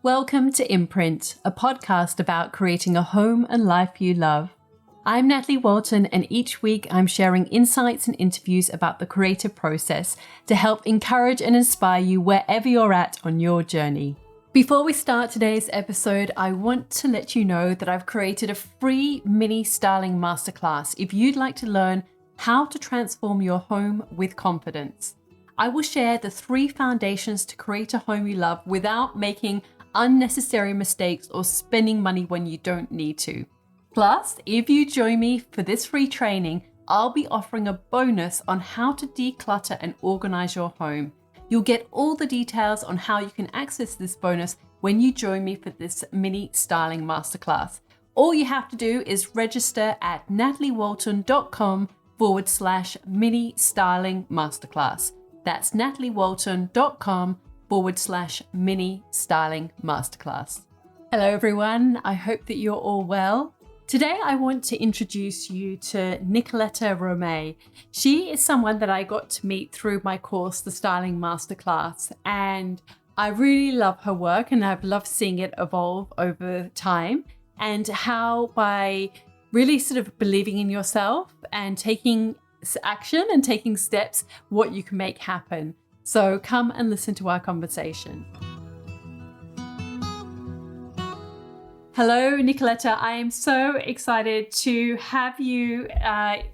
Welcome to Imprint, a podcast about creating a home and life you love. I'm Natalie Walton, and each week I'm sharing insights and interviews about the creative process to help encourage and inspire you wherever you're at on your journey. Before we start today's episode, I want to let you know that I've created a free mini styling masterclass if you'd like to learn how to transform your home with confidence. I will share the 3 foundations to create a home you love without making unnecessary mistakes or spending money when you don't need to. Plus, if you join me for this free training, I'll be offering a bonus on how to declutter and organize your home. You'll get all the details on how you can access this bonus when you join me for this mini styling masterclass. All you have to do is register at nataliewalton.com/mini styling masterclass. That's nataliewalton.com/mini styling masterclass. Hello everyone, I hope that you're all well. Today I want to introduce you to Nicoletta Romei. She is someone that I got to meet through my course, the Styling Masterclass, and I really love her work and I've loved seeing it evolve over time, and how by really sort of believing in yourself and taking action and taking steps, what you can make happen. So come and listen to our conversation. Hello, Nicoletta. I am so excited to have you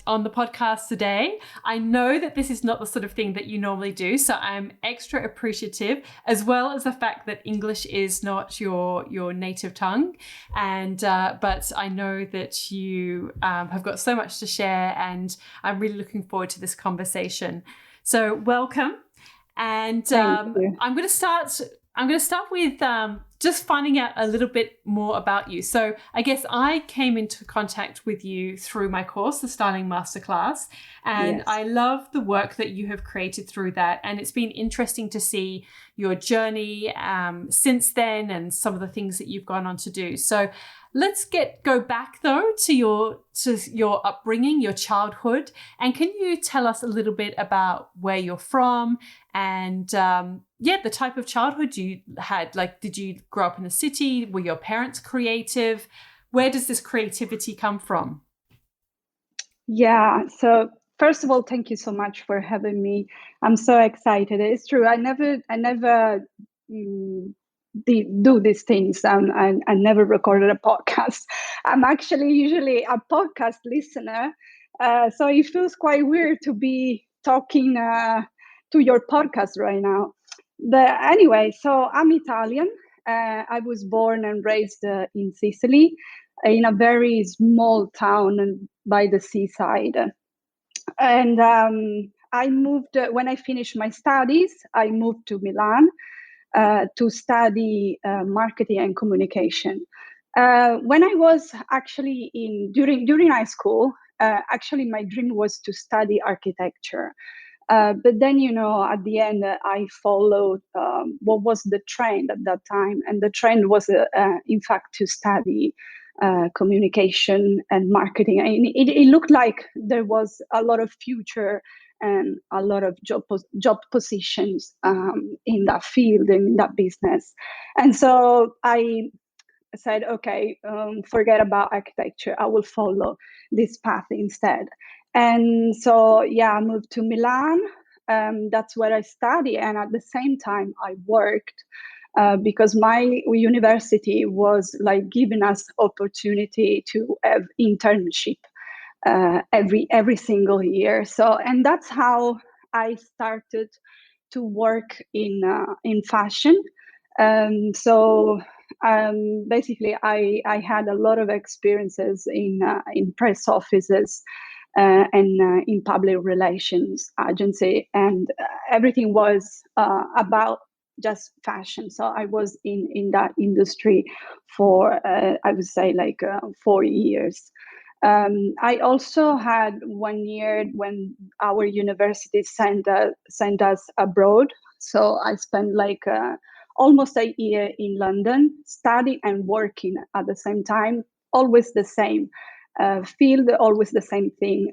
on the podcast today. I know that this is not the sort of thing that you normally do, so I'm extra appreciative, as well as the fact that English is not your native tongue. And but I know that you have got so much to share, and I'm really looking forward to this conversation. So welcome. And I'm going to start with just finding out a little bit more about you. So I guess I came into contact with you through my course, the Styling Masterclass, and yes. I love the work that you have created through that. And it's been interesting to see your journey since then and some of the things that you've gone on to do. So let's go back though to your upbringing, your childhood, and can you tell us a little bit about where you're from and the type of childhood you had? Like, did you grow up in a city? Were your parents creative? Where does this creativity come from? Yeah. So first of all, thank you so much for having me. I'm so excited. It's true. I never do these things. I never recorded a podcast. I'm actually usually a podcast listener. So it feels quite weird to be talking to your podcast right now. But anyway, so I'm Italian. I was born and raised in Sicily, in a very small town by the seaside. And I moved, when I finished my studies, I moved to Milan to study marketing and communication. When I was actually during high school, actually my dream was to study architecture. But then, at the end, I followed what was the trend at that time. And the trend was, in fact, to study communication and marketing. And it looked like there was a lot of future and a lot of job positions in that field, in that business. And so I said, okay, forget about architecture. I will follow this path instead. And so, I moved to Milan. That's where I studied. And at the same time, I worked because my university was like giving us opportunity to have internship every single year. So, and that's how I started to work in fashion. Basically, I had a lot of experiences in press offices and in public relations agency, and everything was about just fashion. So I was in that industry for I would say like 4 years. I also had 1 year when our university sent us abroad. So I spent like almost a year in London, studying and working at the same time, always the same. field, always the same thing.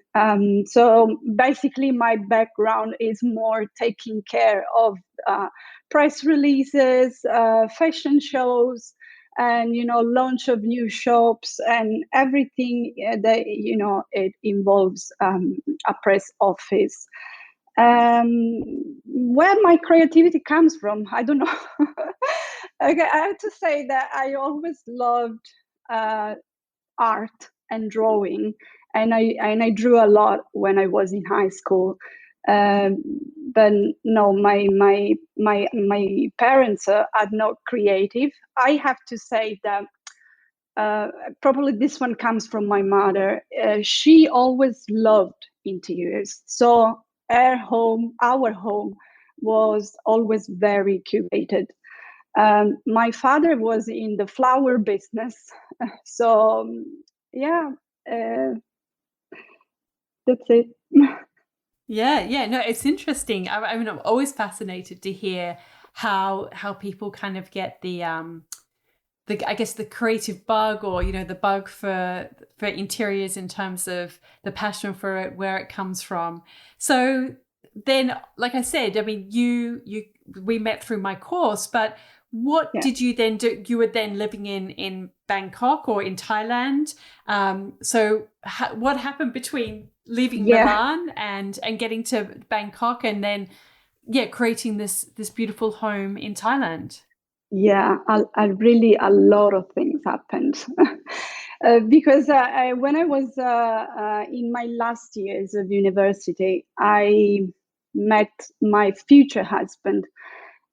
So basically, my background is more taking care of press releases, fashion shows, and launch of new shops and everything that it involves a press office. Where my creativity comes from, I don't know. Okay, I have to say that I always loved art and drawing, and I drew a lot when I was in high school. Um, but no, my parents are not creative. I have to say that probably this one comes from my mother. She always loved interiors, so our home, was always very curated. My father was in the flower business, so yeah, uh, that's it. Yeah, no, it's interesting. I mean, I'm always fascinated to hear how people kind of get I guess the creative bug, or the bug for interiors, in terms of the passion for it, where it comes from. So then, like I said, I mean, we met through my course, but what Yeah. did you then do? You were then living in Bangkok or in Thailand. So what happened between leaving Yeah. Milan and getting to Bangkok, and then creating this beautiful home in Thailand? Yeah, really a lot of things happened. Because when I was in my last years of university, I met my future husband.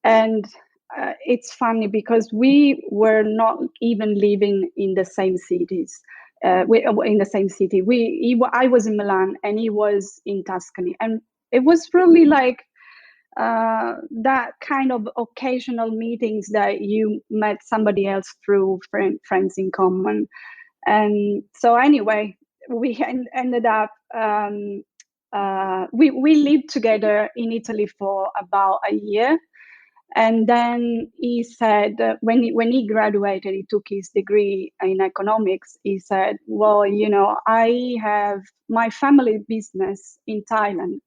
And it's funny because we were not even living in the same cities. In the same city. I was in Milan and he was in Tuscany. And it was really like that kind of occasional meetings that you met somebody else through friends in common. And so anyway, we ended up we lived together in Italy for about a year. And then he said, when he graduated, he took his degree in economics. He said, well, I have my family business in Thailand,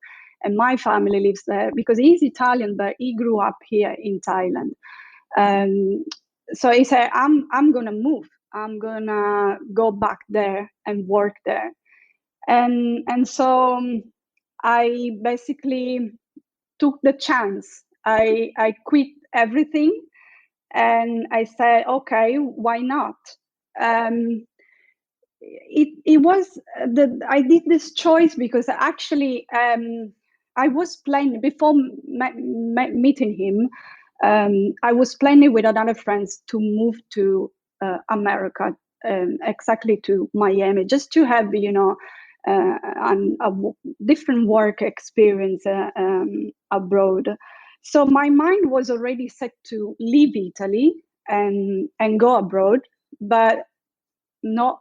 and my family lives there, because he's Italian, but he grew up here in Thailand. So he said, I'm gonna move. I'm gonna go back there and work there. And so I basically took the chance. I quit everything and I said, okay, why not? It was I did this choice because actually I was planning before meeting him. I was planning with another friends to move to America, exactly to Miami, just to have a different work experience abroad. So my mind was already set to leave Italy and go abroad, but not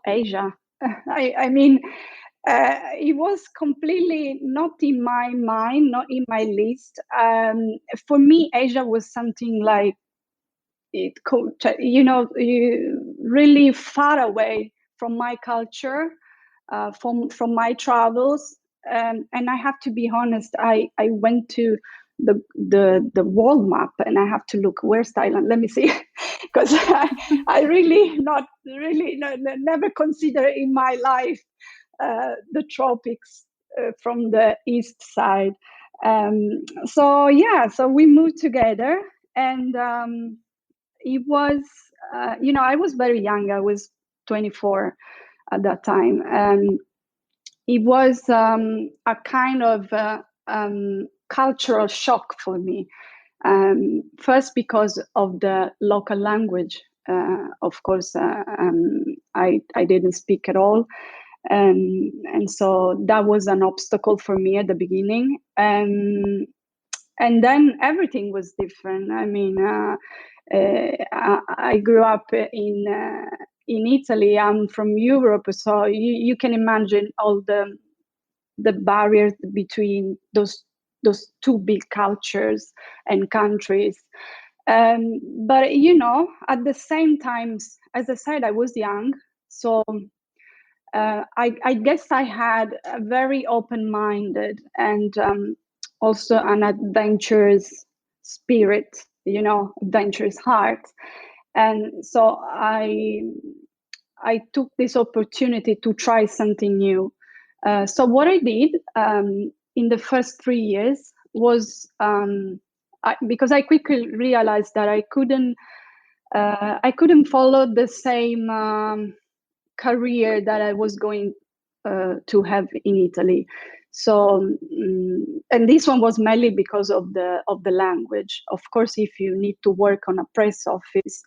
Asia. I mean, it was completely not in my mind, not in my list. For me, Asia was something like really far away from my culture, from my travels. And I have to be honest, I went to the world map and I have to look, where's Thailand? Let me see, because I really not really never consider in my life the tropics from the east side. So we moved together, and it was I was very young. I was 24 at that time. It was a kind of cultural shock for me. First, because of the local language. Of course, I didn't speak at all. And so that was an obstacle for me at the beginning. And then everything was different. I mean, I grew up in Italy. I'm from Europe, so you can imagine all the barriers between those two big cultures and countries. But at the same time, as I said, I was young, so I guess I had a very open-minded and also an adventurous spirit, adventurous heart. And so I took this opportunity to try something new. So what I did in the first 3 years was because I quickly realized that I couldn't follow the same career that I was going to have in Italy. So, and this one was mainly because of the language. Of course, if you need to work on a press office,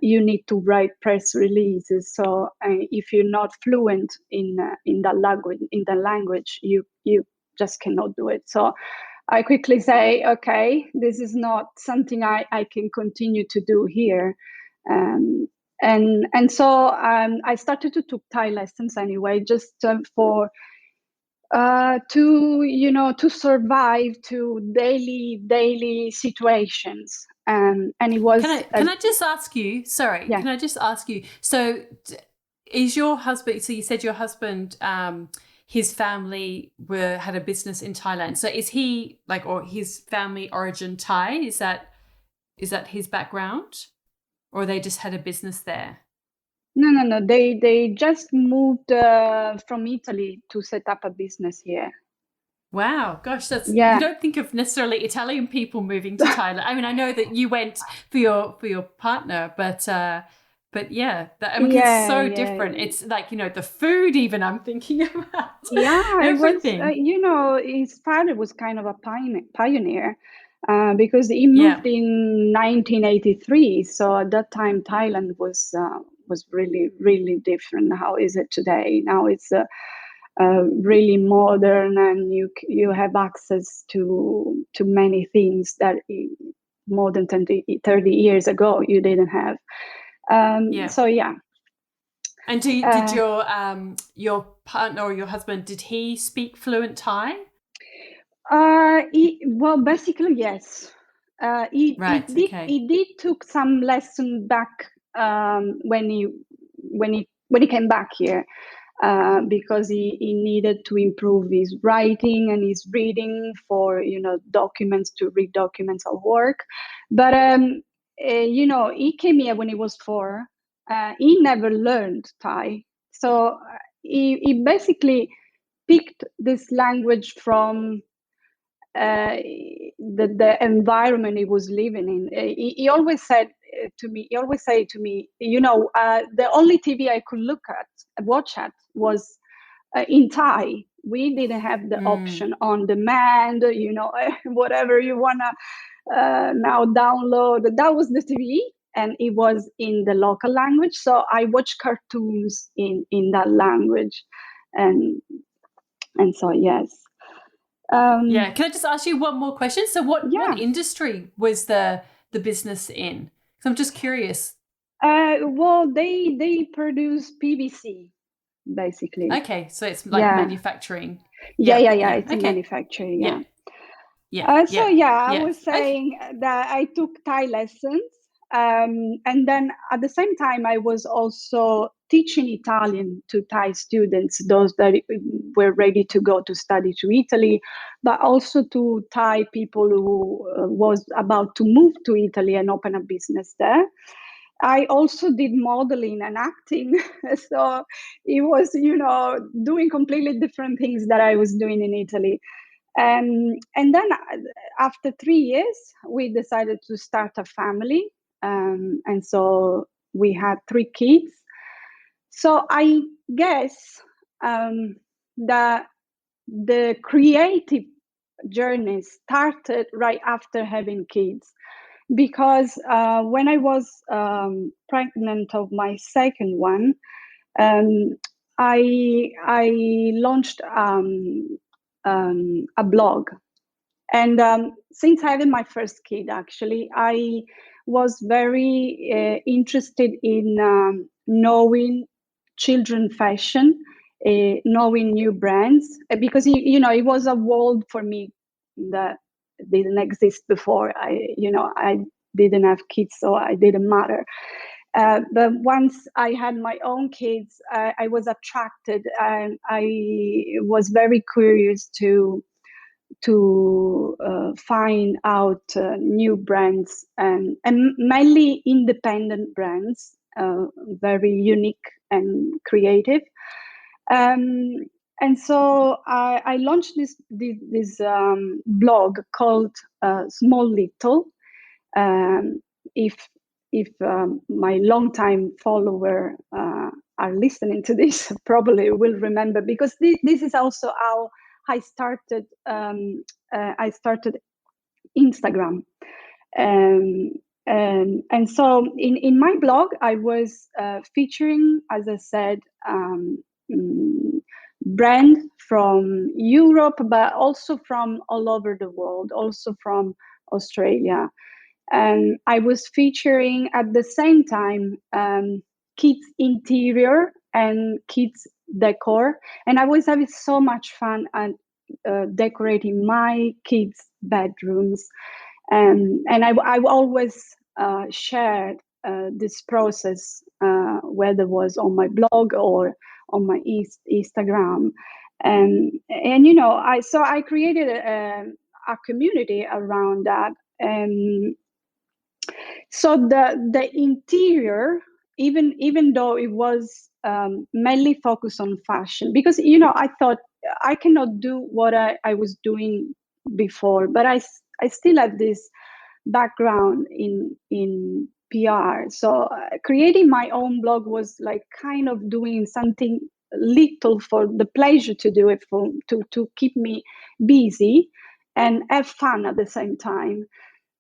you need to write press releases. So, if you're not fluent in that language, you just cannot do it. So, I quickly say, okay, this is not something I can continue to do here. Um, and so I started to take Thai lessons anyway, just for to survive to daily situations. And it was Can I just ask you? Sorry, yeah. can I just ask you? So, is your husband? So you said your husband, his family had a business in Thailand. So is he or his family origin Thai? Is that his background, or they just had a business there? No. They just moved from Italy to set up a business here. Wow, gosh, Yeah. You don't think of necessarily Italian people moving to Thailand. I mean, I know that you went for your partner, but yeah, it's so different. Yeah. It's like, the food even I'm thinking about. Yeah, it was, Everything. his father was kind of a pioneer because he Yeah. moved in 1983. So at that time, Thailand was really, really different. How is it today? Now it's really modern, and you have access to many things that more than 30 years ago you didn't have. Yeah. So yeah. And did your partner or your husband, did he speak fluent Thai? Well, basically, yes. Right. Okay. He did took some lesson back when he came back here because he needed to improve his writing and his reading for documents, to read documents at work. But he came here when he was 4. He never learned Thai, so he basically picked this language from the environment he was living in. He always said to me, the only TV I could watch at was in Thai. We didn't have the option on demand, whatever you wanna now download. That was the TV, and it was in the local language. So I watched cartoons in that language, and so yes. Yeah. Can I just ask you one more question? So what Yeah. industry was the business in? Because I'm just curious. Well, they produce PVC basically. Okay, so it's like manufacturing. Yeah. It's a Okay. manufacturing. Yeah. So I was Okay. saying that I took Thai lessons, and then at the same time I was also teaching Italian to Thai students, those that were ready to go to study to Italy, but also to Thai people who was about to move to Italy and open a business there. I also did modeling and acting, so it was doing completely different things that I was doing in Italy. And then after 3 years, we decided to start a family. And so we had 3 kids. So I guess that the creative journey started right after having kids. Because when I was pregnant of my second one, I launched a blog. And since having my first kid, actually, I was very interested in knowing children fashion, knowing new brands, because it was a world for me that didn't exist before. I didn't have kids, so I didn't matter. But once I had my own kids, I was attracted, and I was very curious to find out new brands, and mainly independent brands, very unique and creative. Um, and so I launched this blog called Small Little. Um, if my longtime follower are listening to this, probably will remember, because this is also how I started. I started Instagram, um, and so in my blog, I was featuring, as I said, mm, brand from Europe, but also from all over the world, also from Australia. And I was featuring at the same time kids interior and kids decor, and I was having so much fun at decorating my kids' bedrooms. And I always shared this process, whether it was on my blog or on my Instagram. And I created a community around that. And so the interior, even though it was mainly focused on fashion, because I thought I cannot do what I was doing before, but I still have this background in PR. So creating my own blog was like kind of doing something little for the pleasure to do it, for to keep me busy and have fun at the same time.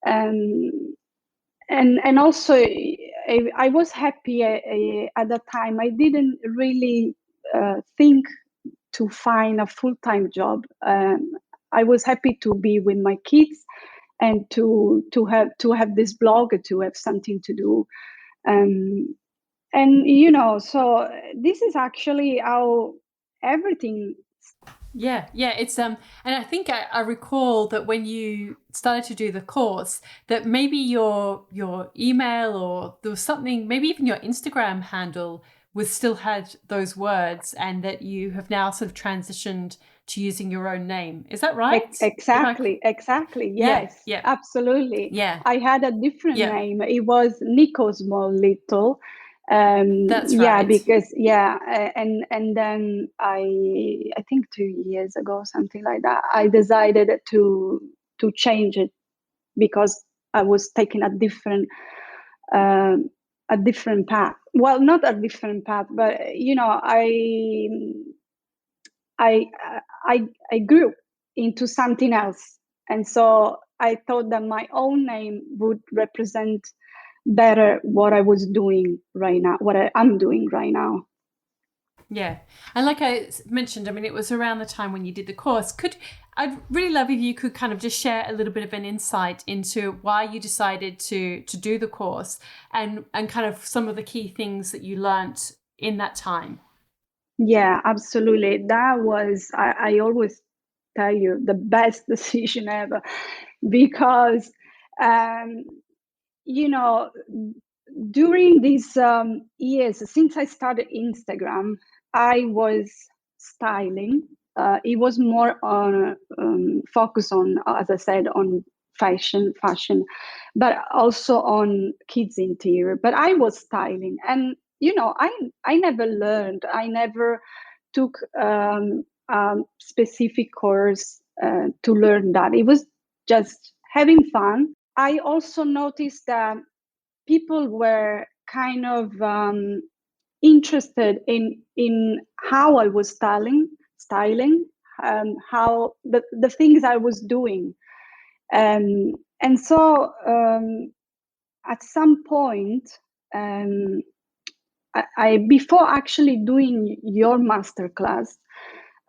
Um, and also I was happy at that time. I didn't really think to find a full-time job. I was happy to be with my kids and to have this blog, to have something to do. And so this is actually how everything. Yeah, it's and I think I recall that when you started to do the course, that maybe your email, or there was something, maybe even your Instagram handle was still had those words, and that you have now sort of transitioned to using your own name. Is that right? Exactly. Yes, Yeah. absolutely. Yeah. I had a different Yeah. name. It was Nico Small Little. That's Yeah, right. because and then I think 2 years ago, something like that, I decided to change it, because I was taking um, a different path. Well, not a different path, but I I grew into something else, and so I thought that my own name would represent better what I was doing right now, what I'm doing right now. Yeah. And like I mentioned, I mean, it was around the time when you did the course. I'd really love if you could kind of just share a little bit of an insight into why you decided to do the course, and kind of some of the key things that you learnt in that time. Yeah, absolutely. That was, I always tell you, the best decision ever, because um, you know during these years since I started Instagram, I was styling. It was more on focus on, as I said, on fashion, but also on kids interior. But I was styling, and I never learned. I never took specific course to learn that. It was just having fun. I also noticed that people were kind of interested in how I was styling, how the things I was doing, and so at some point, um, I before actually doing your masterclass,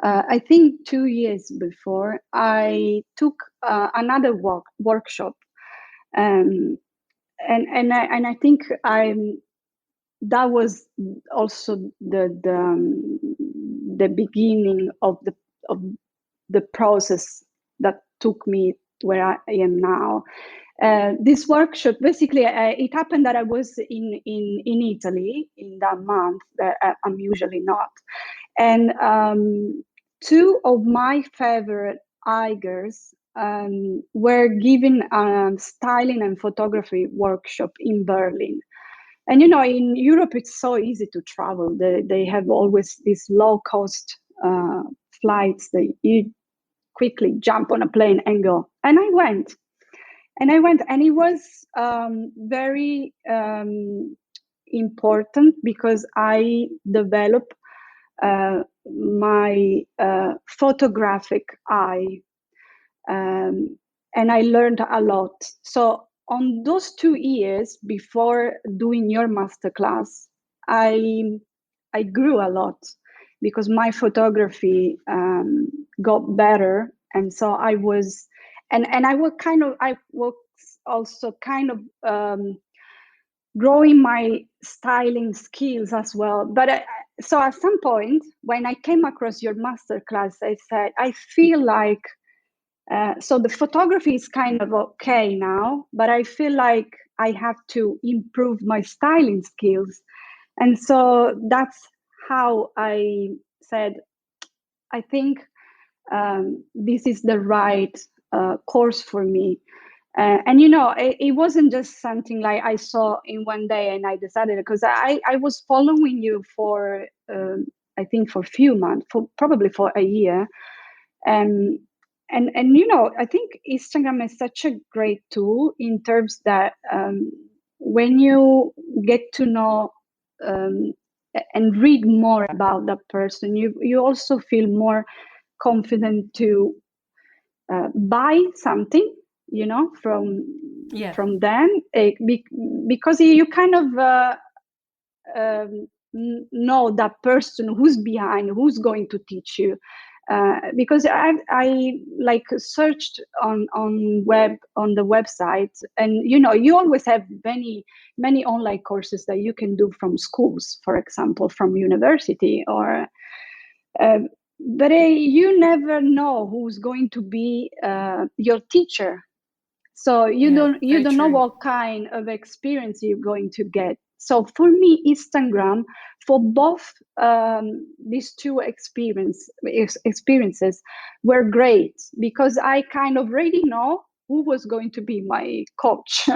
I think 2 years before, I took another workshop, um, and I think that was also the beginning of the process that took me where I am now. This workshop, basically, it happened that I was in Italy in that month that I'm usually not. And two of my favorite hikers were given a styling and photography workshop in Berlin. And in Europe, it's so easy to travel. They have always these low cost flights that you quickly jump on a plane and go. And I went. And it was very important because I developed my photographic eye, and I learned a lot. So on those 2 years before doing your masterclass, I grew a lot because my photography got better, and so I was, and I was also kind of growing my styling skills as well. But so at some point when I came across your masterclass, I said, I feel like, so the photography is kind of okay now, but I feel like I have to improve my styling skills. And so that's how I said, I think this is the right course for me. And it wasn't just something like I saw in one day and I decided, because I was following you for I think for a few months, probably for a year. And I think Instagram is such a great tool in terms that when you get to know and read more about that person, you also feel more confident to buy something, from them, because you kind of know that person who's behind, who's going to teach you. Because I like searched on the website, and you always have many online courses that you can do from schools, for example, from university, or but you never know who's going to be your teacher. So you don't know what kind of experience you're going to get. So for me, Instagram, for both these two experiences were great, because I kind of already know who was going to be my coach.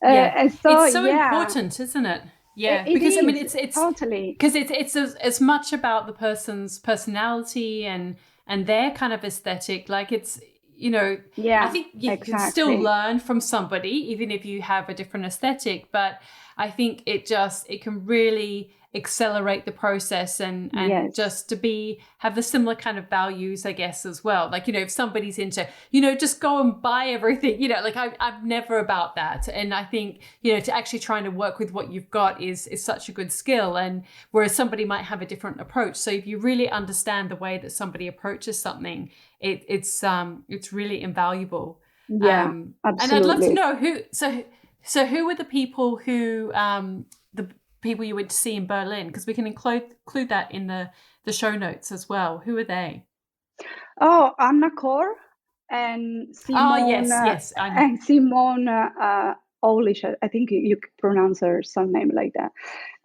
And so it's so important, isn't it? Because I mean, it's totally, because it's as much about the person's personality and their kind of aesthetic. Like it's, I think you can still learn from somebody even if you have a different aesthetic, but I think it can really accelerate the process and just to have the similar kind of values, I guess, as well. Like, if somebody's into, just go and buy everything, like I'm never about that. And I think, to actually trying to work with what you've got is such a good skill. And whereas somebody might have a different approach. So if you really understand the way that somebody approaches something, it's really invalude. Absolutely. And I'd love to know so who were the people who, the people you went to see in Berlin? Because we can include that in the show notes as well. Who are they? Oh, Anna Kor and Simone. Yes, I know. And Simone Olish. I think you pronounce her surname like that.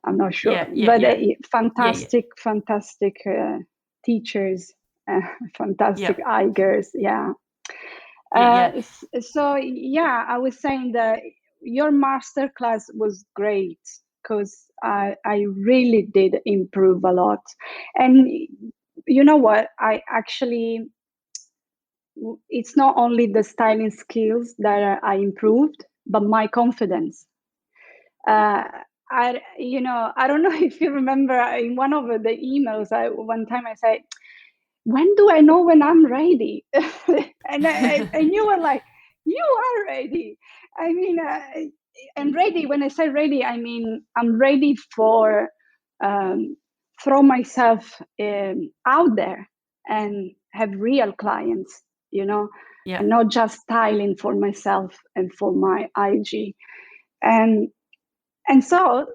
I'm not sure, but fantastic teachers, fantastic hikers. So I was saying that your masterclass was great, because I really did improve a lot. And you know what? It's not only the styling skills that I improved, but my confidence. I don't know if you remember in one of the emails, one time I said, when do I know when I'm ready? and you were like, you are ready. I mean, and ready, when I say ready, I mean, I'm ready for throw myself out there and have real clients, and not just styling for myself and for my IG. And so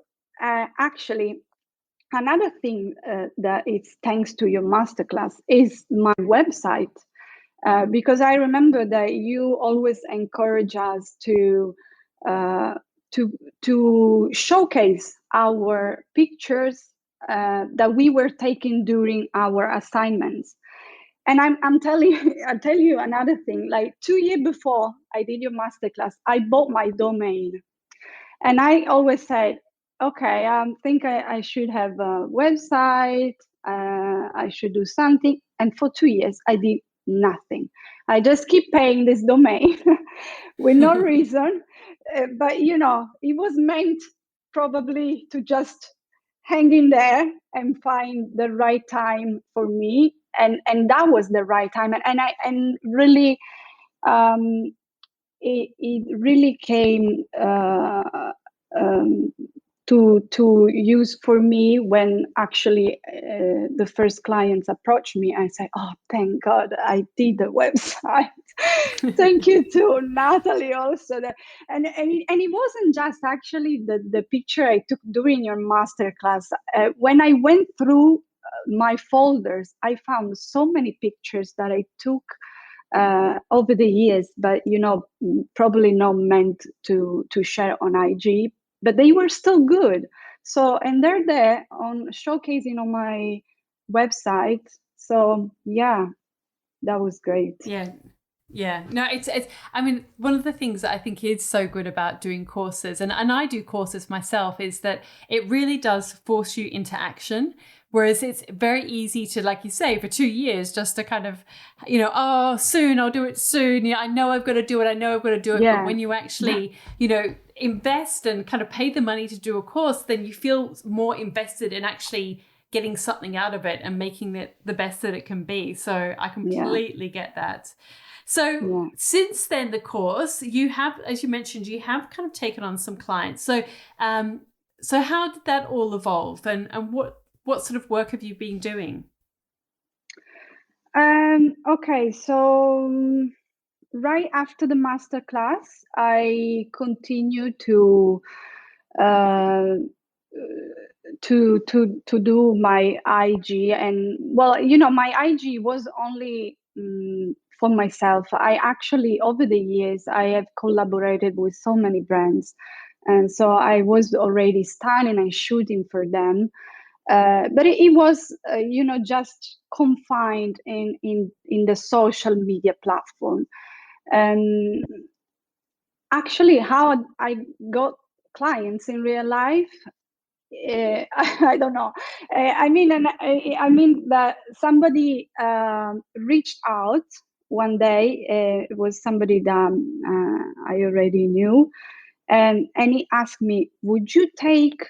actually, another thing that is thanks to your masterclass is my website. because I remember that you always encourage us uh, to showcase our pictures that we were taking during our assignments. And I'm telling you, I'll tell you another thing. Like 2 years before I did your masterclass, I bought my domain. And I always said, okay, I think I should have a website. I should do something. And for 2 years, I did nothing. I just keep paying this domain with no reason. But, you know, it was meant probably to just hang in there and find the right time for me. And that was the right time. And really, um, it really came um, to use for me when actually the first clients approached me. I say, oh, thank God I did the website. Thank you to Natalie also. And it wasn't just actually the picture I took during your masterclass. When I went through my folders, I found so many pictures that I took over the years, but you know, probably not meant to share on IG, but they were still good. So, and they're there on showcasing on my website. So yeah, that was great. Yeah. Yeah, no, it's, I mean, one of the things that I think is so good about doing courses, and I do courses myself, is that it really does force you into action. Whereas it's very easy to, like you say, for 2 years, just to kind of, you know, oh, soon, I'll do it soon. You know, I know I've got to do it. I know I've got to do it. Yeah. But when you actually, you know, invest and kind of pay the money to do a course, then you feel more invested in actually getting something out of it and making it the best that it can be. So I completely get that. So since then, the course, you have, as you mentioned, you have kind of taken on some clients. So so how did that all evolve, and what sort of work have you been doing? Okay, so right after the masterclass, I continued uh, to do my IG. And well, you know, my IG was only for myself. I actually, over the years, I have collaborated with so many brands, and so I was already styling and shooting for them. But it was, you know, just confined in the social media platform. And actually, how I got clients in real life, I don't know. I mean that somebody reached out one day. It was somebody that I already knew, and he asked me, "Would you take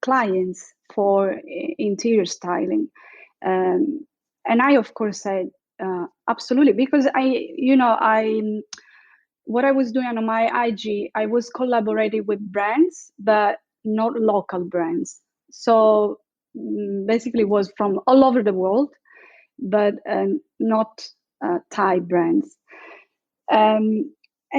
clients for interior styling?" And I, of course, said absolutely, because what I was doing on my IG, I was collaborating with brands, but not local brands. So basically, it was from all over the world, but not Thai brands. And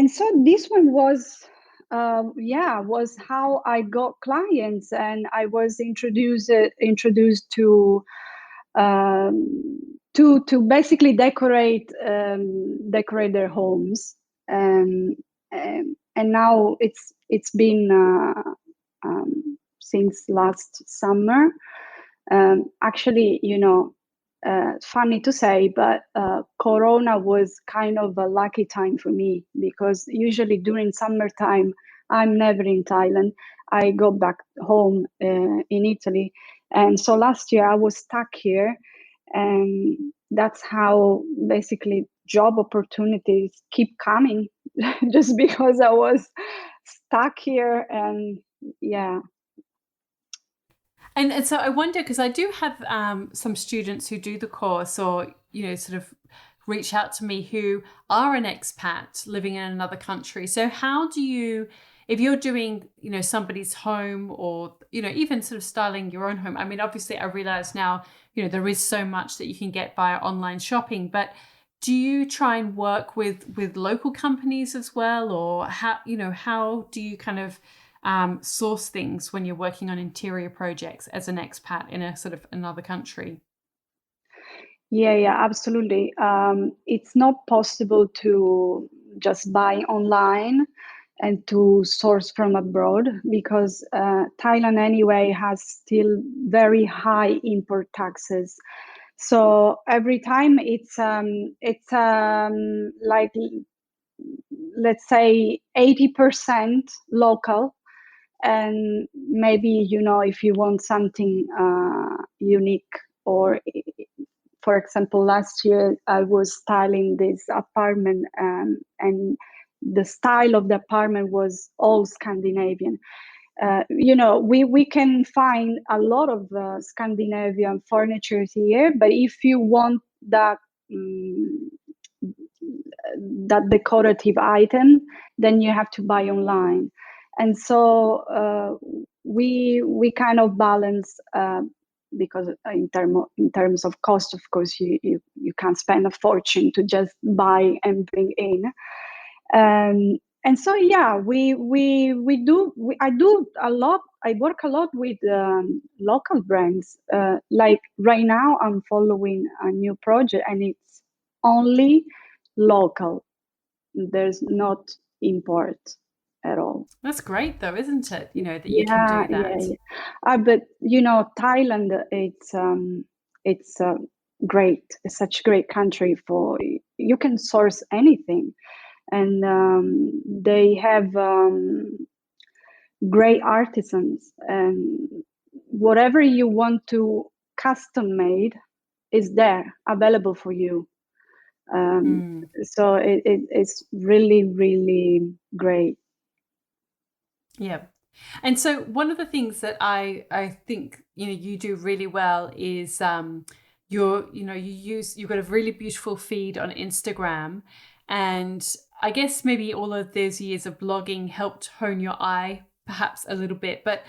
so this one was how I got clients, and I was introduced to basically decorate their homes. And now it's been since last summer. Actually, you know, funny to say, but Corona was kind of a lucky time for me, because usually during summertime I'm never in Thailand. I go back home in Italy, and so last year I was stuck here, and that's how basically job opportunities keep coming, just because I was stuck here. And yeah. And so I wonder, because I do have some students who do the course, or, you know, sort of reach out to me, who are an expat living in another country. So how do you, if you're doing, you know, somebody's home, or, you know, even sort of styling your own home? I mean, obviously I realize now, you know, there is so much that you can get via online shopping, but do you try and work with local companies as well? Or how, you know, how do you kind of source things when you're working on interior projects as an expat in a sort of another country? Yeah, absolutely. It's not possible to just buy online and to source from abroad because Thailand anyway has still very high import taxes. So every time it's like, let's say, 80% local, and maybe, if you want something unique, or for example, last year I was styling this apartment, and the style of the apartment was all Scandinavian. We can find a lot of Scandinavian furniture here, but if you want that um, that decorative item, then you have to buy online. And so we kind of balance, because in terms of cost, of course, you can't spend a fortune to just buy and bring in. And so yeah, I do a lot. I work a lot with local brands. Like right now, I'm following a new project, and it's only local. There's not import at all. That's great though, isn't it? That you can Yeah, do yeah, that. yeah. But Thailand, it's great. It's such a great country for, you can source anything, and they have great artisans, and whatever you want to custom made is there available for you. Um, Mm. so it's really, really great. Yeah. And so one of the things that I think you do really well is you've got a really beautiful feed on Instagram, and I guess maybe all of those years of blogging helped hone your eye perhaps a little bit. But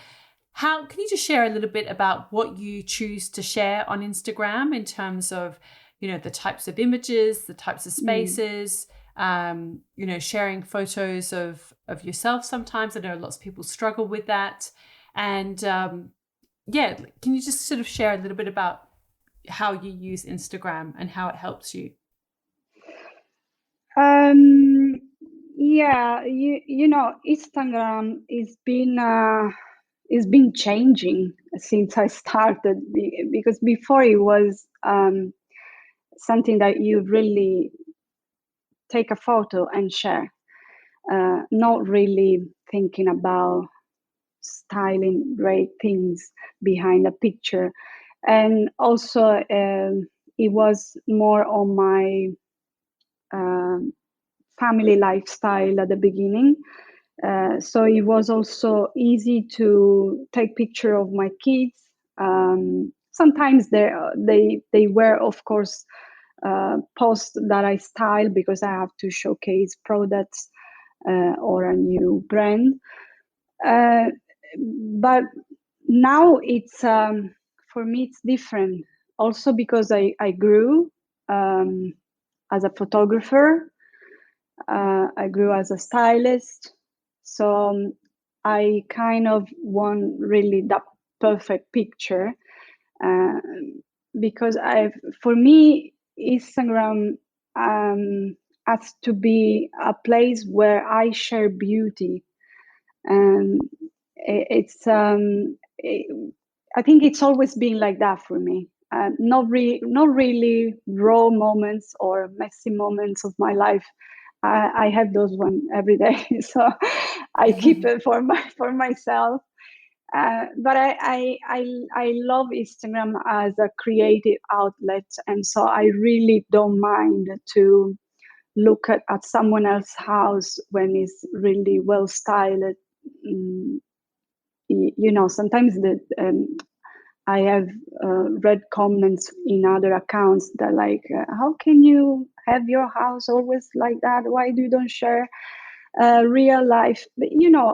how can you just share a little bit about what you choose to share on Instagram in terms of the types of images, the types of Mm. spaces, sharing photos of yourself sometimes. I know lots of people struggle with that. And yeah, can you just sort of share a little bit about how you use Instagram and how it helps you? Um, yeah, Instagram is been changing since I started, because before it was something that you really take a photo and share, not really thinking about styling great things behind a picture. And also, it was more on my um, family lifestyle at the beginning. So it was also easy to take picture of my kids. Sometimes they were, of course, posts that I style because I have to showcase products or a new brand. Uh, but now it's, for me it's different. Also because I grew as a photographer. I grew as a stylist. So I kind of want really that perfect picture, uh, because for me, Instagram has to be a place where I share beauty. And it's I think it's always been like that for me. Not really raw moments or messy moments of my life. I have those one every day, so I keep it for myself. But I love Instagram as a creative outlet, and so I really don't mind to look at someone else's house when it's really well styled. Mm, Sometimes I have read comments in other accounts that like, how can you have your house always like that? Why do you don't share real life? But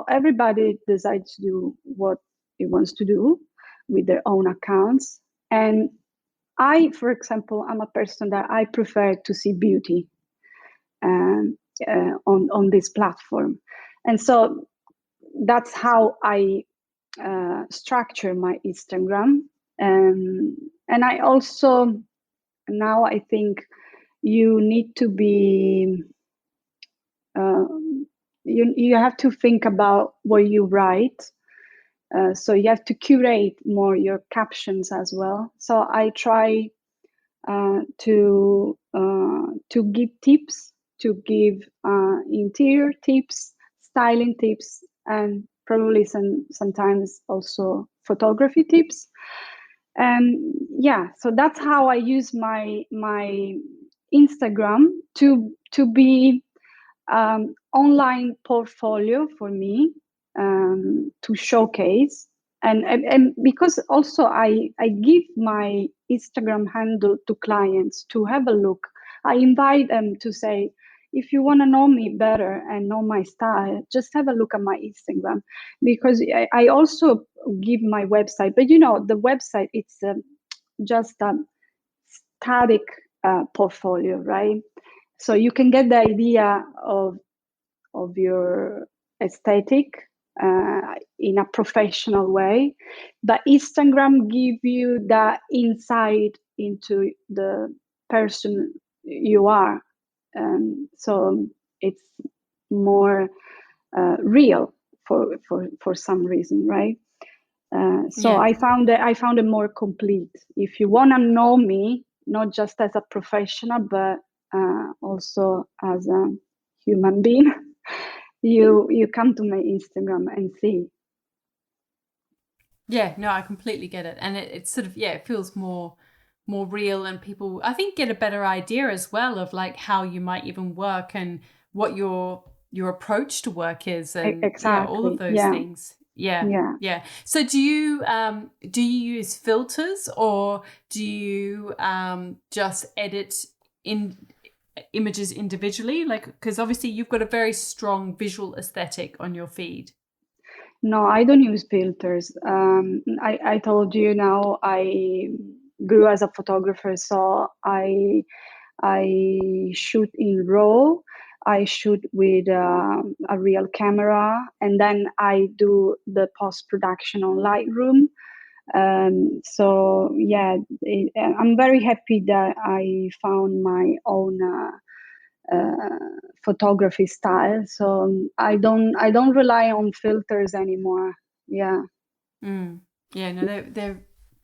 everybody decides to do what he wants to do with their own accounts. And I, for example, I'm a person that I prefer to see beauty um, on this platform, and so that's how I structure my Instagram. And I also now I think you need to be you have to think about what you write. So you have to curate more your captions as well. So I try to give tips, to give interior tips, styling tips, and probably sometimes also photography tips. And yeah, so that's how I use my Instagram to be online portfolio for me, to showcase. And because also I give my Instagram handle to clients to have a look. I invite them to say, if you want to know me better and know my style, just have a look at my Instagram, because I also give my website. But the website, it's just a static portfolio, right? So you can get the idea of your aesthetic in a professional way, but Instagram give you that insight into the person you are, so it's more real for some reason, right? So Yeah. I found it more complete. If you want to know me, not just as a professional, but also as a human being, you come to my Instagram and see. Yeah, no, I completely get it. And it's sort of, yeah, it feels more real, and people, I think, get a better idea as well of like how you might even work and what your approach to work is, and yeah, all of Exactly. those Yeah. things. Yeah. Yeah. Yeah. So do you use filters, or do you just edit in images individually? Like, because obviously you've got a very strong visual aesthetic on your feed. No, I don't use filters. I told you now I grew as a photographer, so I shoot in RAW. I shoot with a real camera, and then I do the post production on Lightroom. So yeah, I'm very happy that I found my own photography style. So I don't rely on filters anymore. Yeah, Mm. Yeah, no, they're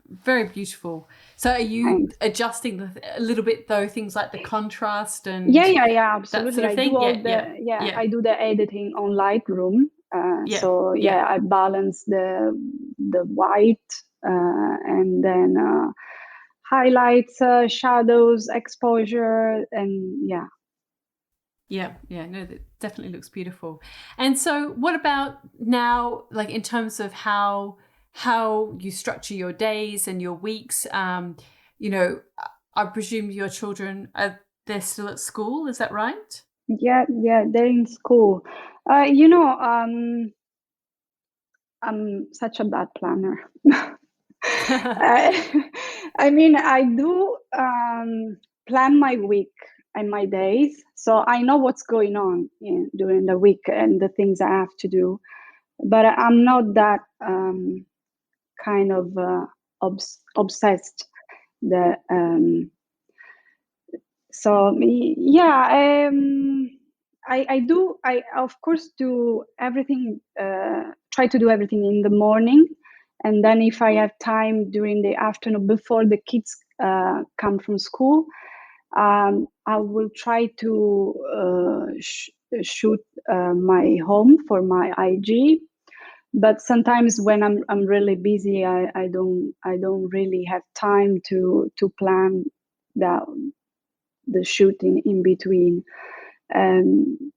very beautiful. So are you thanks. adjusting a little bit though, things like the contrast Yeah, and yeah, yeah, that absolutely. sort of I do thing? all Yeah, yeah, the yeah, yeah, I do the editing on Lightroom. yeah, So yeah, yeah, I balance the white, and then highlights, shadows, exposure, and yeah. yeah, yeah. No, that definitely looks beautiful. And so what about now, like in terms of how you structure your days and your weeks? You know, I presume your children they're still at school, is that right? Yeah, yeah, they're in school. I'm such a bad planner. I mean, I do plan my week and my days, so I know what's going on during the week and the things I have to do. But I'm not that kind of obsessed. The So yeah, I of course do everything, try to do everything in the morning, and then if I have time during the afternoon before the kids come from school, I will try to shoot my home for my IG. But sometimes when I'm really busy, I don't really have time to plan that, the shooting in between. Um,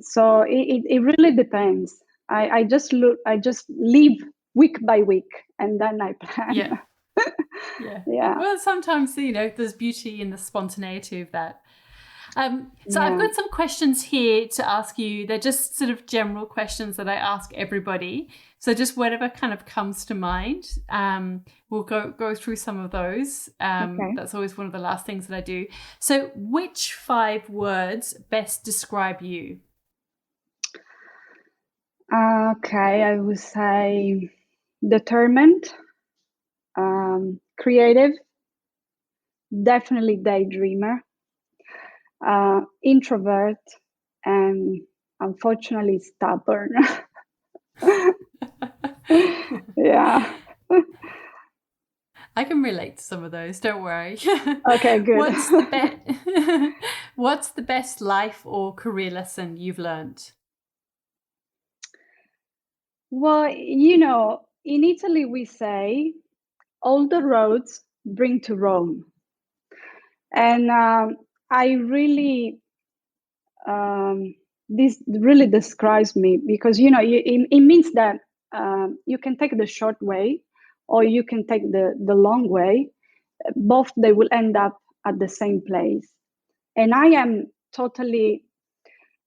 so it really depends. I just live week by week, and then I plan. Yeah. Yeah. Yeah, Well, sometimes, there's beauty in the spontaneity of that. So I've yeah. got some questions here to ask you. They're just sort of general questions that I ask everybody. So just whatever kind of comes to mind, we'll go through some of those. Okay. That's always one of the last things that I do. So which 5 words best describe you? Okay, I would say determined, creative, definitely daydreamer, introvert, and unfortunately stubborn. Yeah. I can relate to some of those, don't worry. Okay, good. What's the best life or career lesson you've learned? Well, you know, in Italy we say all the roads bring to Rome. And I really, this really describes me because, you know, it means that you can take the short way or you can take the long way. Both they will end up at the same place. And I am totally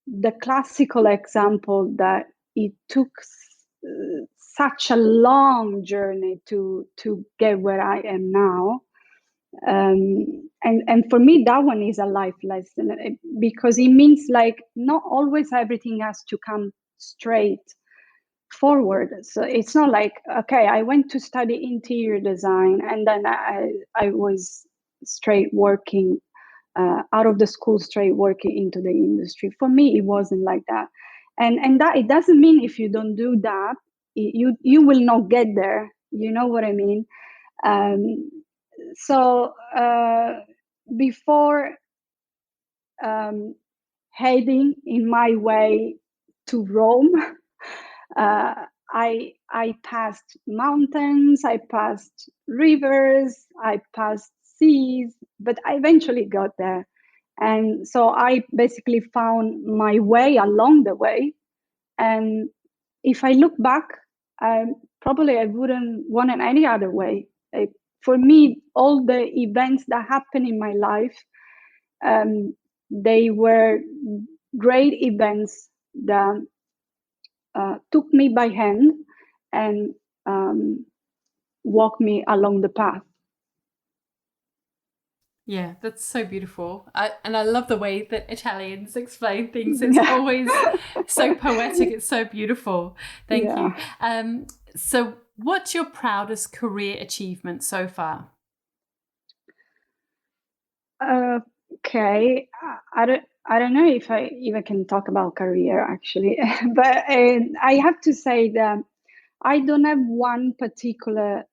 the classical example that it took such a long journey to get where I am now. And for me that one is a life lesson because it means like not always everything has to come straight forward. So it's not like, okay, I went to study interior design and then I was straight working out of the school, straight working into the industry. For me it wasn't like that. And that it doesn't mean if you don't do that you will not get there, you know what I mean. um, so before heading in my way to Rome, I passed mountains, I passed rivers, I passed seas, but I eventually got there. And so I basically found my way along the way. And if I look back, probably I wouldn't want it any other way. For me, all the events that happened in my life, um, they were great events that took me by hand and walked me along the path. Yeah, that's so beautiful. And I love the way that Italians explain things. It's Yeah. always so poetic. It's so beautiful. Thank you. Yeah. So what's your proudest career achievement so far? Okay, I don't know if I even can talk about career actually, but I have to say that I don't have one particular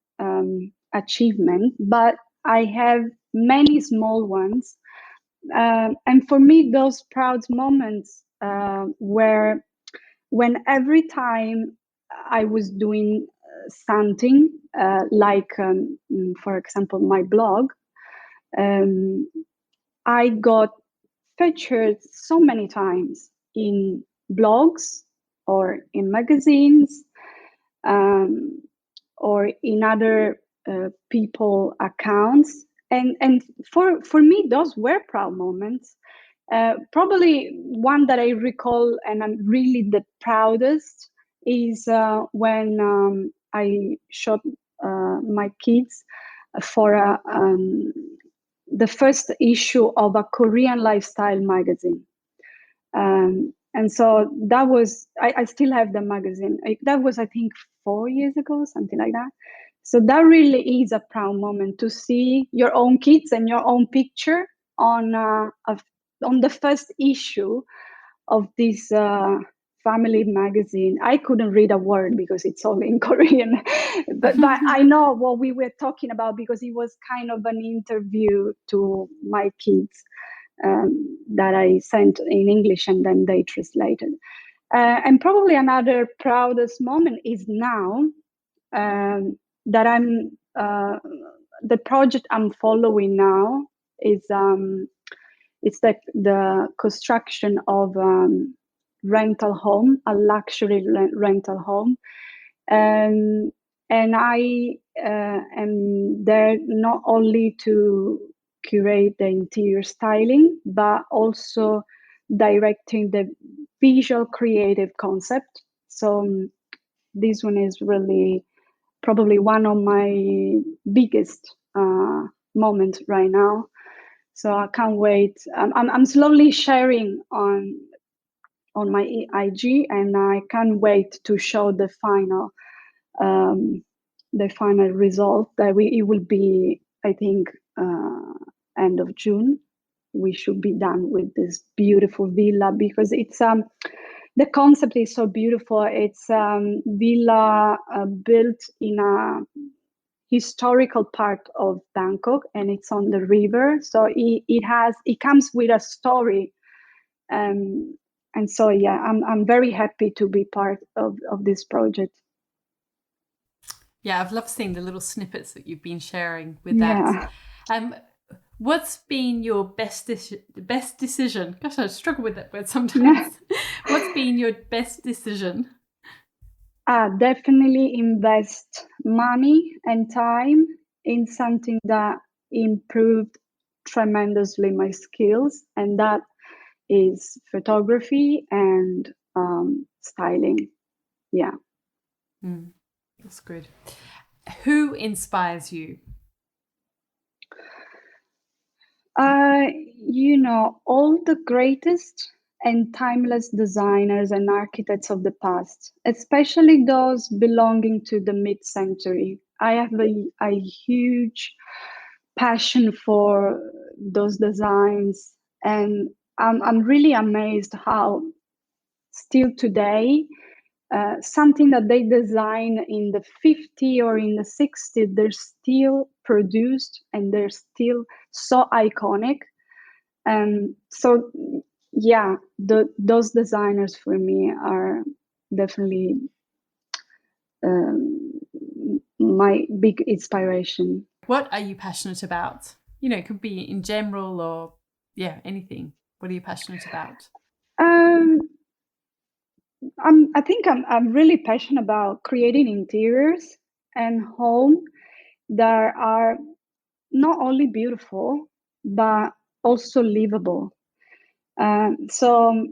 achievement, but I have many small ones. And for me, those proud moments were when every time I was doing something, for example, my blog, um, I got featured so many times in blogs or in magazines, um, or in other people accounts. And for me, those were proud moments. Probably one that I recall and I'm really the proudest is when I shot my kids for the first issue of a Korean lifestyle magazine. And so that was, I still have the magazine. That was, I think, 4 years ago, something like that. So that really is a proud moment to see your own kids and your own picture on the first issue of this family magazine. I couldn't read a word because it's all in Korean, but I know what we were talking about because it was kind of an interview to my kids that I sent in English and then they translated. And probably another proudest moment is now that I'm the project I'm following now is it's the construction of rental home, a luxury rental home, and I am there not only to curate the interior styling, but also directing the visual creative concept. So this one is really probably one of my biggest moments right now. So I can't wait. I'm slowly sharing on my IG, and I can't wait to show um, the final result. It will be, I think, end of June, we should be done with this beautiful villa, because it's the concept is so beautiful. It's villa built in a historical part of Bangkok, and it's on the river, so it comes with a story. And so yeah, I'm very happy to be part of this project. Yeah, I've loved seeing the little snippets that you've been sharing with Yeah. that. What's been your best decision? Gosh, I struggle with that word sometimes. What's been your best decision? Definitely invest money and time in something that improved tremendously my skills, and that is photography and styling. Yeah. That's good. Who inspires you? All the greatest and timeless designers and architects of the past, especially those belonging to the mid-century. I have a huge passion for those designs, and I'm really amazed how still today something that they design in the 50s or in the 60s, they're still produced and they're still so iconic. And so, yeah, those designers for me are definitely my big inspiration. What are you passionate about? It could be in general or, anything. What are you passionate about? I think I'm really passionate about creating interiors and home that are not only beautiful but also livable. So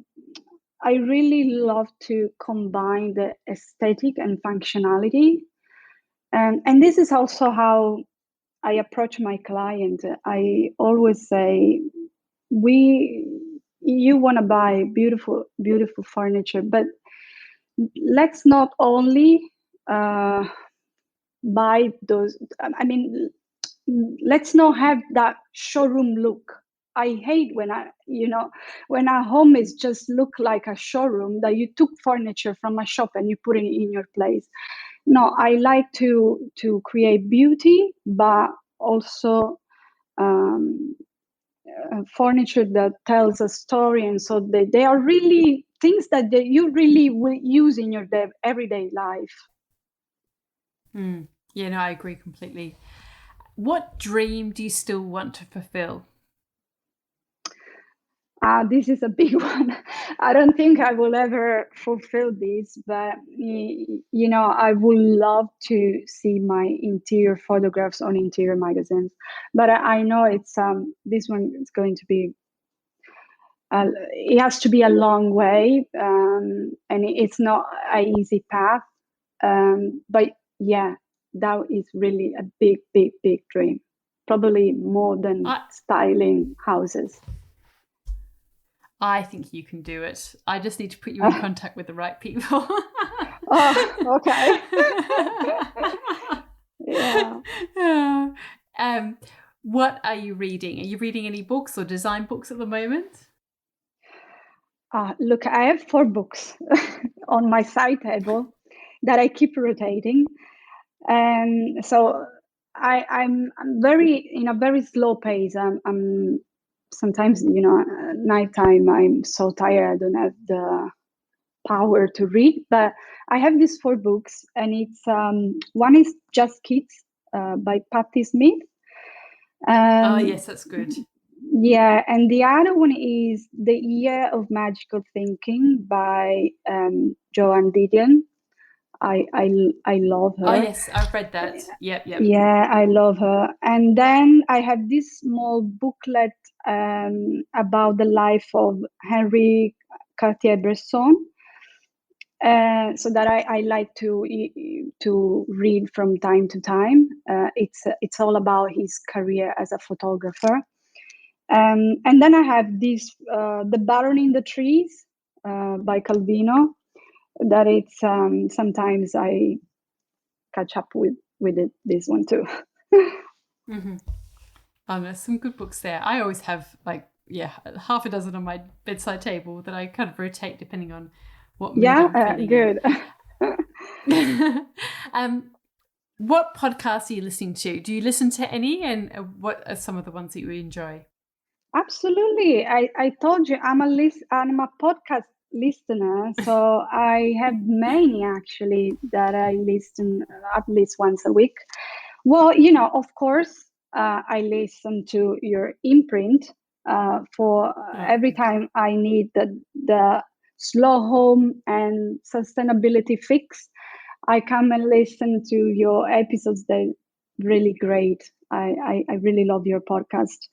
I really love to combine the aesthetic and functionality, and this is also how I approach my client. I always say, you want to buy beautiful furniture, but let's not only buy those. I mean, let's not have that showroom look. I hate when a home is just look like a showroom, that you took furniture from a shop and you put it in your place. No, I like to create beauty, but also furniture that tells a story, and so they are really things that you really will use in your everyday life. Yeah, no, I agree completely. What dream do you still want to fulfill? This is a big one. I don't think I will ever fulfill this, but I would love to see my interior photographs on interior magazines. But I know it's this one is going to be. It has to be a long way, and it's not an easy path. But yeah, that is really a big, big, big dream. Probably more than styling houses. I think you can do it. I just need to put you in contact with the right people. Oh, okay. Yeah. What are you reading? Are you reading any books or design books at the moment? Look, I have 4 books on my side table that I keep rotating, and so I'm very in a very slow pace. I'm sometimes nighttime I'm so tired I don't have the power to read, but I have these 4 books, and it's one is Just Kids by Patti Smith. Oh yes, that's good. Yeah, and the other one is The Year of Magical Thinking by Joanne Didion. I love her. Oh yes, I've read that. Yep. Yeah, I love her. And then I have this small booklet about the life of Henri Cartier-Bresson. So that I like to read from time to time. It's all about his career as a photographer. And then I have this The Baron in the Trees by Calvino. That it's sometimes I catch up with this one too. Mm-hmm. Oh, there's some good books there. I always have half a dozen on my bedside table that I kind of rotate depending on what mood Yeah, I'm feeling good. in. What podcasts are you listening to? Do you listen to any, and what are some of the ones that you enjoy? Absolutely. I told you I'm a podcast listener, so I have many actually that I listen at least once a week. Well, of course, I listen to your imprint for Oh, every time I need the slow home and sustainability fix. I come and listen to your episodes. They're really great. I really love your podcast.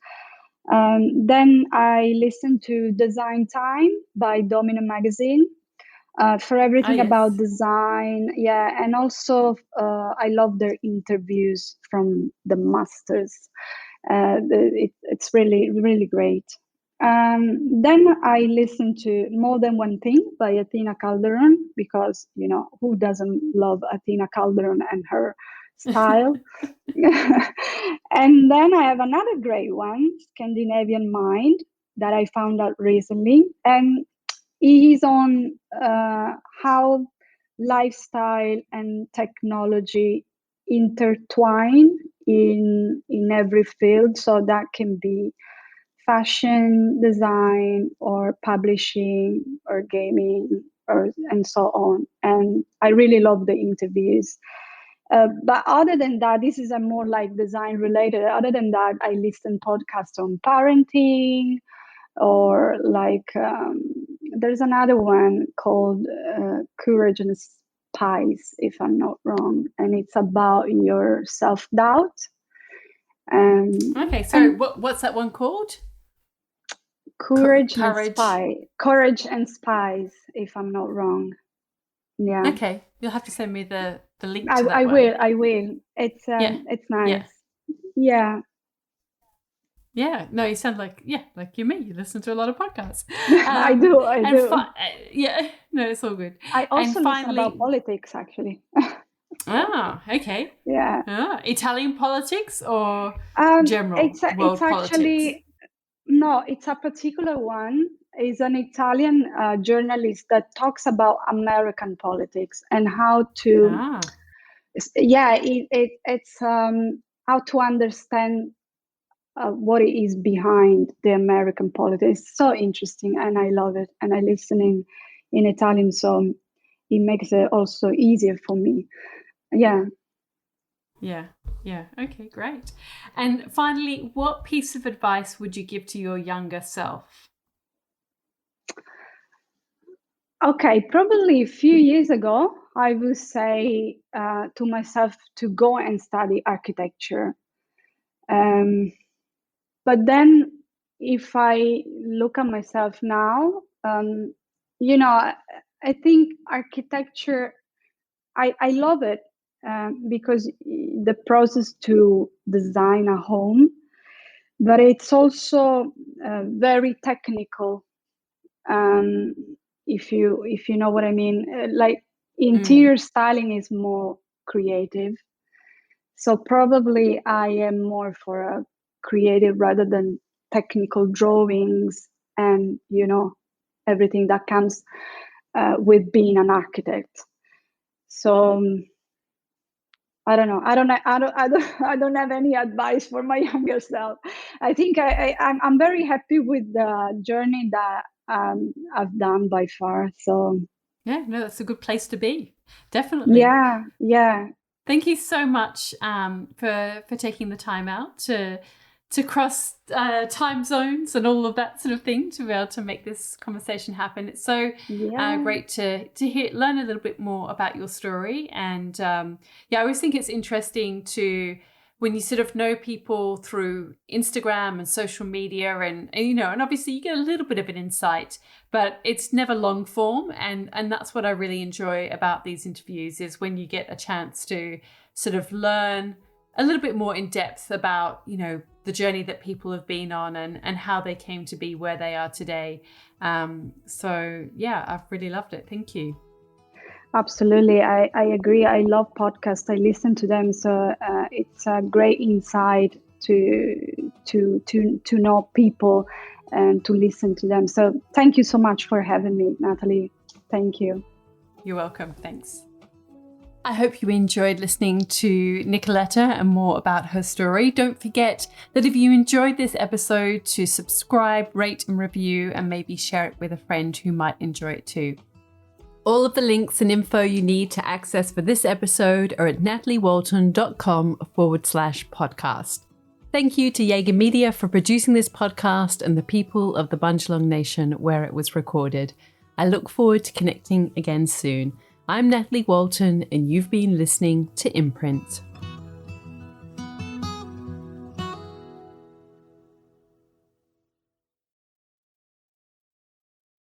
Then I listen to Design Time by Domino Magazine for everything about yes. design. Yeah, and also I love their interviews from the masters. It's really, really great. Then I listen to More Than One Thing by Athena Calderon because, who doesn't love Athena Calderon and her style? And then I have another great one, Scandinavian Mind, that I found out recently. And he's on how lifestyle and technology intertwine in every field. So that can be fashion design or publishing or gaming and so on. And I really love the interviews. But other than that, this is a more like design related. Other than that, I listen podcasts on parenting, or like there's another one called Courage and Spies, if I'm not wrong, and it's about your self-doubt. Okay, so And what's that one called? Courage and Courage. Spies, if I'm not wrong. Yeah, Okay, you'll have to send me the link to that I one. will. I will. Yeah, It's yeah, nice. Yeah. yeah. No, you sound like you me. You listen to a lot of podcasts. I do. I And do. yeah, no, it's all good. I And also listen about finally, politics, actually. okay. Yeah. Italian politics or It's general it's world politics? actually no. It's a particular one. Is an Italian journalist that talks about American politics and how to. Ah, Yeah, it's how to understand what it is behind the American politics. It's so interesting, and I love it. And I listen in Italian, so it makes it also easier for me. Yeah. yeah, yeah. Okay, great. And finally, what piece of advice would you give to your younger self? Okay, probably a few years ago, I would say to myself to go and study architecture. Um, but then, if I look at myself now, you know, I, I think architecture, I love it because the process to design a home, but it's also very technical. um, if you know what I mean. Like Mm. interior styling is more creative, so probably I am more for a creative rather than technical drawings and everything that comes with being an architect. So I don't know. I don't have any advice for my younger self. I think I'm very happy with the journey that I've done by far. So Yeah, no, that's a good place to be. Definitely. yeah, yeah, Thank you so much for taking the time out to cross time zones and all of that sort of thing to be able to make this conversation happen. It's so yeah. great to learn a little bit more about your story. And I always think it's interesting to when you sort of know people through Instagram and social media, and obviously you get a little bit of an insight, but it's never long form, and that's what I really enjoy about these interviews is when you get a chance to sort of learn a little bit more in depth about the journey that people have been on and how they came to be where they are today. So yeah, I've really loved it. Thank you. Absolutely, I agree. I love podcasts. I listen to them, so it's a great insight to know people and to listen to them. So thank you so much for having me, Natalie. Thank you. You're welcome. Thanks. I hope you enjoyed listening to Nicoletta and more about her story. Don't forget that if you enjoyed this episode, to subscribe, rate and review, and maybe share it with a friend who might enjoy it too. All of the links and info you need to access for this episode are at nataliewalton.com/podcast. Thank you to Jaeger Media for producing this podcast and the people of the Bundjalung Nation where it was recorded. I look forward to connecting again soon. I'm Natalie Walton, and you've been listening to Imprint.